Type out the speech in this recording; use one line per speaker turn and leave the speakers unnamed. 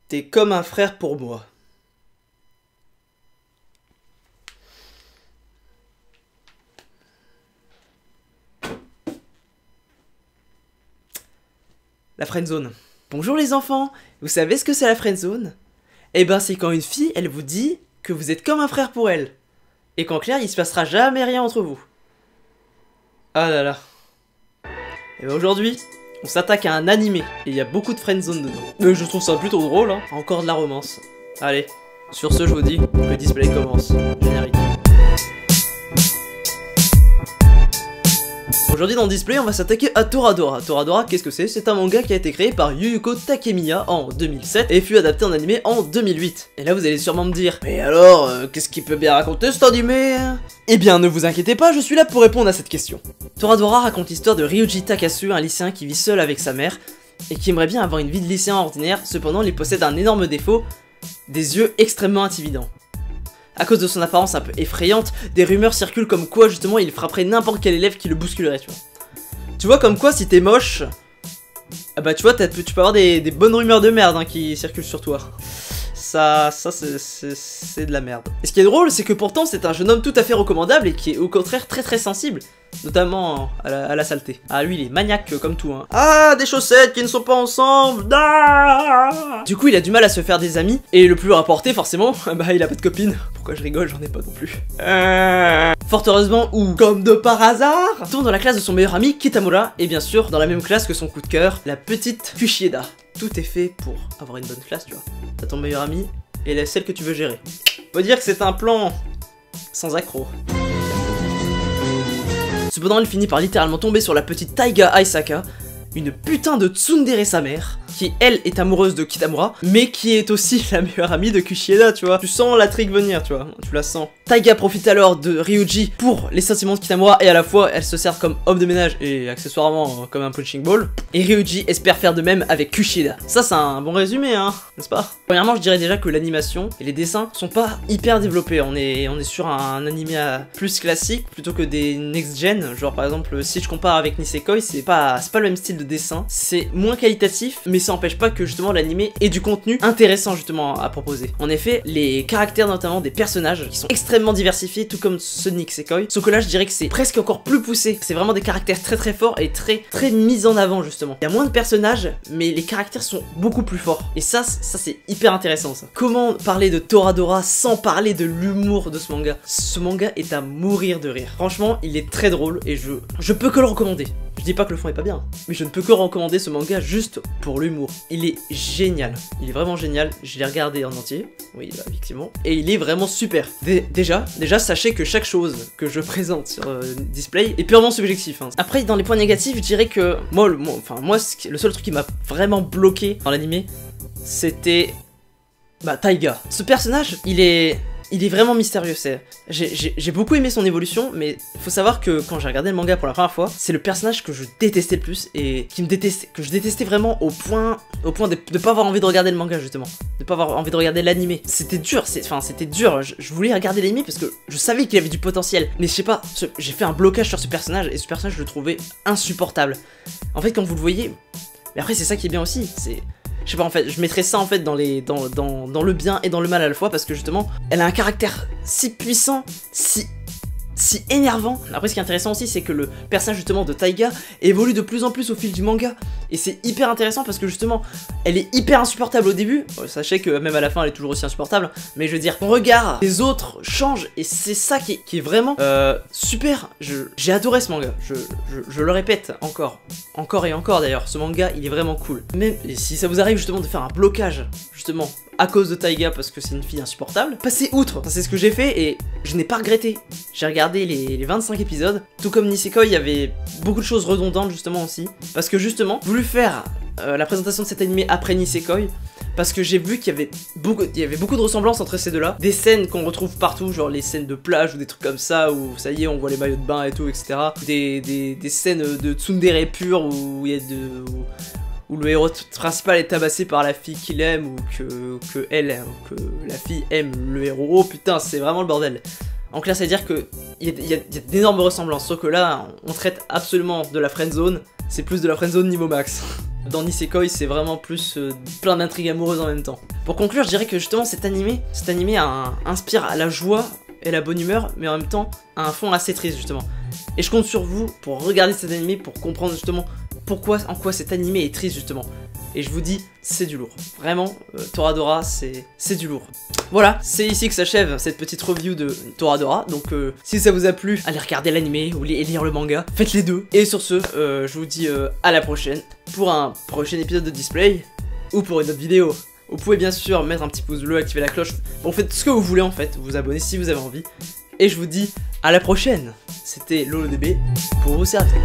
T'es comme un frère pour moi. La friendzone. Bonjour les enfants, vous savez ce que c'est la friendzone? Eh ben c'est quand une fille, elle vous dit que vous êtes comme un frère pour elle. Et qu'en clair, il se passera jamais rien entre vous. Ah là là. Et ben aujourd'hui, on s'attaque à un animé, et il y a beaucoup de friendzone dedans. Mais je trouve ça plutôt drôle, hein. Encore de la romance. Allez, sur ce je vous dis que le display commence. Générique. Aujourd'hui dans le display, on va s'attaquer à Toradora. Toradora, qu'est-ce que c'est? C'est un manga qui a été créé par Yuyuko Takemiya en 2007 et fut adapté en animé en 2008. Et là vous allez sûrement me dire, mais alors, qu'est-ce qu'il peut bien raconter cet animé? Eh bien ne vous inquiétez pas, je suis là pour répondre à cette question. Toradora raconte l'histoire de Ryuji Takasu, un lycéen qui vit seul avec sa mère et qui aimerait bien avoir une vie de lycéen ordinaire, cependant il possède un énorme défaut, des yeux extrêmement intimidants. À cause de son apparence un peu effrayante, des rumeurs circulent comme quoi justement il frapperait n'importe quel élève qui le bousculerait, tu vois. Tu vois comme quoi si t'es moche, ah bah tu vois tu peux avoir des bonnes rumeurs de merde hein, qui circulent sur toi. Ça c'est de la merde. Et ce qui est drôle, c'est que pourtant c'est un jeune homme tout à fait recommandable et qui est au contraire très sensible. Notamment à la saleté. Ah lui il est maniaque comme tout hein. Ah des chaussettes qui ne sont pas ensemble. Ah du coup il a du mal à se faire des amis. Et le plus rapporté forcément, bah il a pas de copine. Pourquoi je rigole, j'en ai pas non plus. Fort heureusement ou comme de par hasard, tourne dans la classe de son meilleur ami Kitamura. Et bien sûr dans la même classe que son coup de cœur, la petite Kushieda. Tout est fait pour avoir une bonne classe tu vois. T'as ton meilleur ami et celle que tu veux gérer. Faut dire que c'est un plan sans accroc. Cependant, il finit par littéralement tomber sur la petite Taiga Aisaka, une putain de tsundere sa mère, qui elle est amoureuse de Kitamura, mais qui est aussi la meilleure amie de Kushieda, tu vois. Tu sens la trick venir, tu vois, tu la sens. Taiga profite alors de Ryuji pour les sentiments de Kitamura, et à la fois, elle se sert comme homme de ménage, et accessoirement comme un punching ball. Et Ryuji espère faire de même avec Kushieda. Ça, c'est un bon résumé, hein, n'est-ce pas? Premièrement, je dirais déjà que l'animation et les dessins sont pas hyper développés. On est sur un animé plus classique, plutôt que des next-gen. Genre, par exemple, si je compare avec Nisekoi, c'est pas le même style de dessin. C'est moins qualitatif, mais ça n'empêche pas que justement l'animé ait du contenu intéressant justement à proposer. En effet, les caractères notamment des personnages qui sont extrêmement diversifiés, tout comme ceux de Nisekoi, sauf que là je dirais que c'est presque encore plus poussé. C'est vraiment des caractères très forts et très mis en avant justement. Il y a moins de personnages, mais les caractères sont beaucoup plus forts. Et ça c'est hyper intéressant ça. Comment parler de Toradora sans parler de l'humour de ce manga? Ce manga est à mourir de rire. Franchement, il est très drôle et je peux que le recommander. Je dis pas que le fond est pas bien, mais je ne peux que recommander ce manga juste pour l'humour. Il est génial, il est vraiment génial, je l'ai regardé en entier, oui bah, effectivement, et il est vraiment super. Déjà, sachez que chaque chose que je présente sur display est purement subjectif. Hein. Après, dans les points négatifs, je dirais que moi le seul truc qui m'a vraiment bloqué dans l'animé, c'était bah Taiga. Ce personnage, il est vraiment mystérieux, j'ai beaucoup aimé son évolution, mais faut savoir que quand j'ai regardé le manga pour la première fois, c'est le personnage que je détestais le plus et que je détestais vraiment au point de pas avoir envie de regarder le manga justement, de pas avoir envie de regarder l'animé. C'était dur, c'était dur, je voulais regarder l'animé parce que je savais qu'il avait du potentiel, mais je sais pas, j'ai fait un blocage sur ce personnage et ce personnage je le trouvais insupportable. En fait quand vous le voyez, mais après c'est ça qui est bien aussi, c'est... Je sais pas en fait, je mettrais ça en fait dans le bien et dans le mal à la fois parce que justement, elle a un caractère si puissant, si énervant. Après ce qui est intéressant aussi c'est que le personnage justement de Taiga évolue de plus en plus au fil du manga et c'est hyper intéressant parce que justement elle est hyper insupportable au début, sachez que même à la fin elle est toujours aussi insupportable, mais je veux dire, ton regard des autres change et c'est ça qui est vraiment super. J'ai adoré ce manga, je le répète encore et encore d'ailleurs, ce manga il est vraiment cool. Même si ça vous arrive justement de faire un blocage justement à cause de Taiga parce que c'est une fille insupportable, passez outre. C'est ce que j'ai fait et je n'ai pas regretté. J'ai regardé les 25 épisodes, tout comme Nisekoi, il y avait beaucoup de choses redondantes justement aussi, parce que justement, j'ai voulu faire la présentation de cet animé après Nisekoi, parce que j'ai vu qu'il y avait beaucoup de ressemblances entre ces deux-là, des scènes qu'on retrouve partout, genre les scènes de plage ou des trucs comme ça, où ça y est, on voit les maillots de bain et tout, etc. Des scènes de tsundere pure où il y a où le héros principal est tabassé par la fille qu'il aime, ou que la fille aime le héros. Oh putain, c'est vraiment le bordel. Donc là, ça veut dire qu'il y a d'énormes ressemblances, sauf que là, on traite absolument de la friendzone, c'est plus de la friendzone niveau max. Dans Nisekoi, c'est vraiment plus plein d'intrigues amoureuses en même temps. Pour conclure, je dirais que justement cet animé inspire à la joie et la bonne humeur, mais en même temps à un fond assez triste justement. Et je compte sur vous pour regarder cet animé, pour comprendre justement en quoi cet animé est triste justement. Et je vous dis, c'est du lourd. Vraiment, Toradora, c'est du lourd. Voilà, c'est ici que s'achève cette petite review de Toradora. Donc si ça vous a plu, allez regarder l'animé ou lire le manga. Faites les deux. Et sur ce, je vous dis à la prochaine pour un prochain épisode de Display ou pour une autre vidéo. Vous pouvez bien sûr mettre un petit pouce bleu, activer la cloche. Bon, faites ce que vous voulez en fait. Vous abonnez si vous avez envie. Et je vous dis à la prochaine. C'était LoloDB pour vous servir.